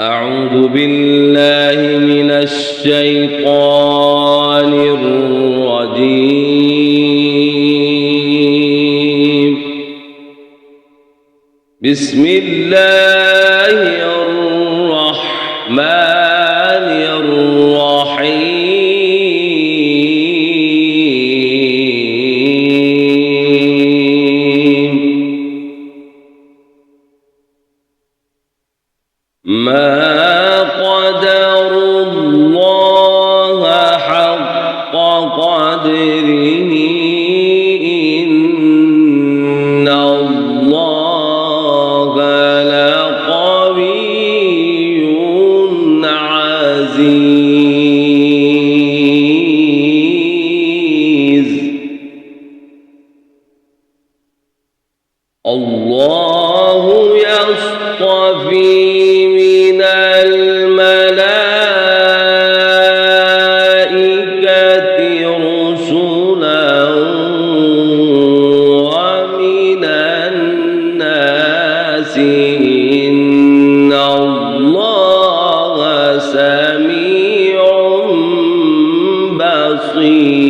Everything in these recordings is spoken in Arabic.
أعوذ بالله من الشيطان الرجيم. بسم الله الرحمن الرحيم. ما قدروا الله حق قدره إن الله لقوي عزيز. الله يصطفي من الملائكة رسلا ومن الناس إن الله سميع بصير.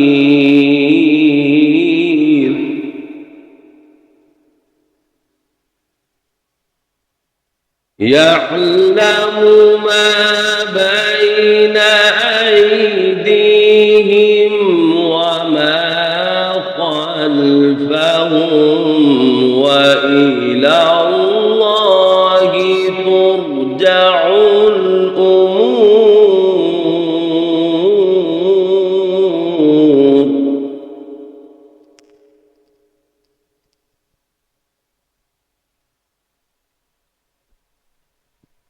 يعلم ما بين أيديهم وما خلفهم وإلى الله ترجع الأمور.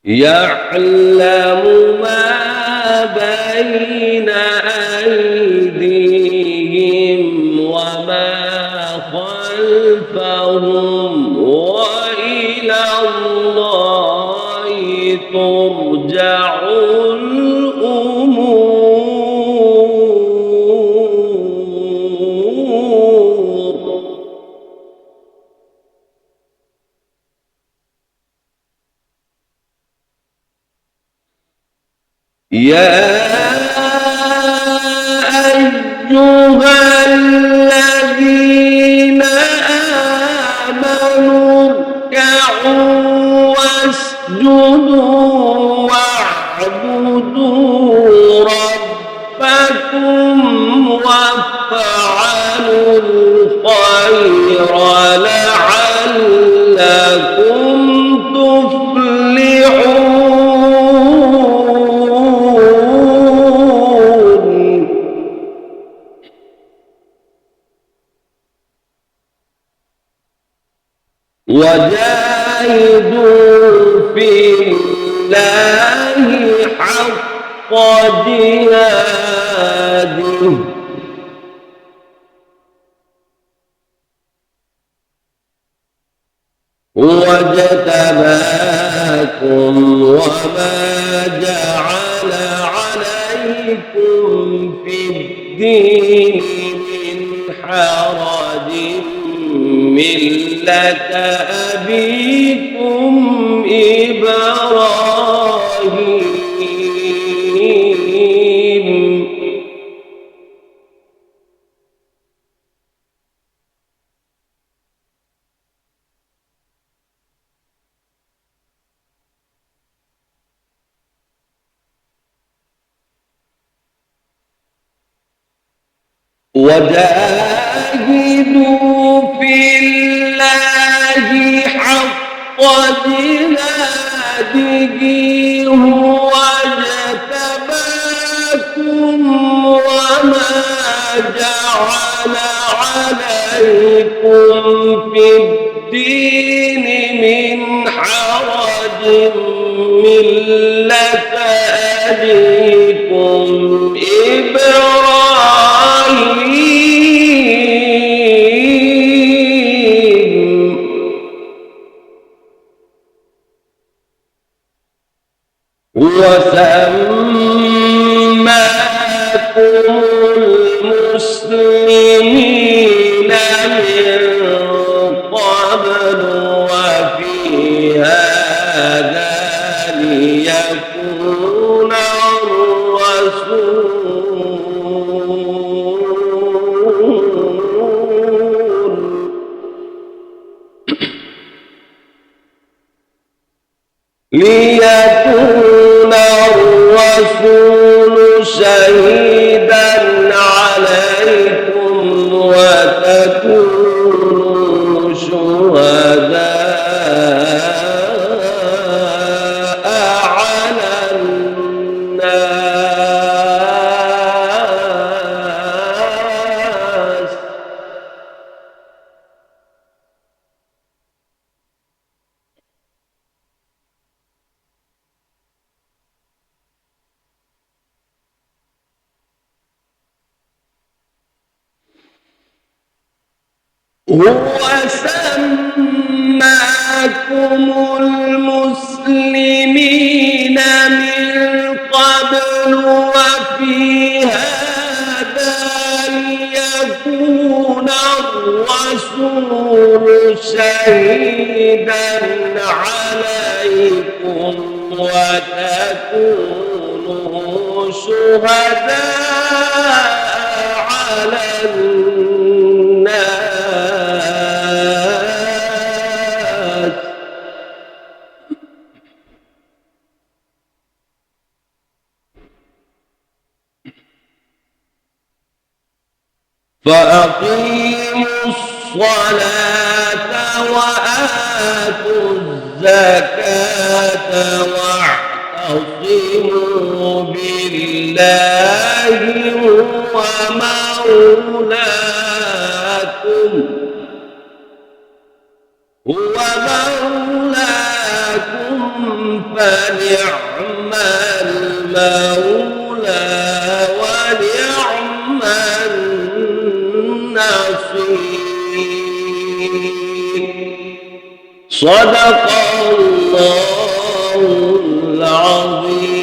يعلم ما بين أيديهم وما خلفهم وإلى الله ترجع الأمور. يا أيها الذين آمنوا اركعوا واسجدوا واعبدوا ربكم وافعلوا الخير لعلكم تفلحون. وجاهدوا في الله حق جهاده هو اجتباكم وما جعل عليكم في الدين من حرج ملة أبيكم إبراهيم. وجاهدوا في الله حق جهاده هو اجتباكم وما جعل عليكم في الدين من حرج ملة أبيكم إبراهيم. وسماكم المسلمين من قبل وفي هذا ليكون الرسول شهيدا عليكم وتكونوا شهداء على الناس. هو سماكم المسلمين من قبل وفي هذا ليكون الرسول شهيدا عليكم وتكونوا شهداء على الناس. فأقيموا الصلاة وآتوا الزكاة واعتصموا بالله هو مولاكم فنعم المولى ونعم صدق الله العظيم.